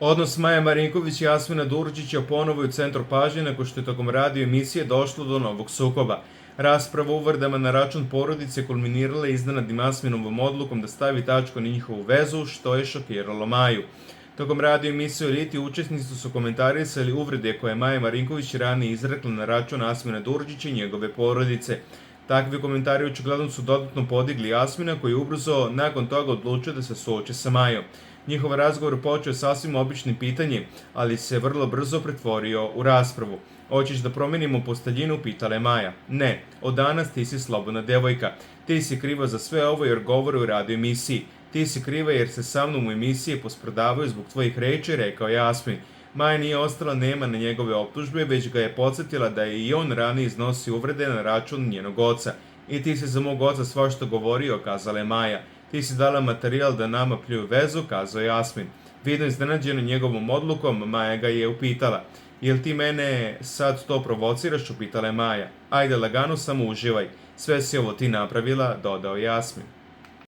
Odnos Maje Marinković i Jasmina Durđića ponovo je u centru pažnje nakon što je tokom radio emisije došlo do novog sukoba. Rasprava o uvredama na račun porodice kulminirala je iznenadnim Jasminovom odlukom da stavi tačku na njihovu vezu, što je šokiralo Maju. Tokom radio emisije o Eliti učesnici su komentarisali uvrede koje je Maja Marinković ranije izrekla na račun Jasmina Durđića i njegove porodice. Takvi komentari očigledno su dodatno podigli Jasmina, koji je ubrzo nakon toga odlučio da se suoči sa Majom. Njihov razgovor počeo sasvim običnim pitanjem, ali se vrlo brzo pretvorio u raspravu. Hoćeš da promenimo posteljinu, pitala je Maja. Ne, od danas ti si slobodna devojka. Ti si kriva za sve ovo jer govore u radio emisiji. Ti si kriva jer se sa mnom u emisiji posprdavaju zbog tvojih reči, rekao je Jasmin. Maja nije ostala nema na njegove optužbe, već ga je podsjetila da je i on ranije iznosio uvrede na račun njenog oca. I ti si za mog oca svašta govorio, kazala je Maja. Ti si dala materijal da nama pljuju vezu, kazao je Jasmin. Vidno iznenađeno njegovom odlukom, Maja ga je upitala. Jel ti mene sad to provociraš, upitala je Maja. Ajde lagano, samo uživaj. Sve si ovo ti napravila, dodao Jasmin.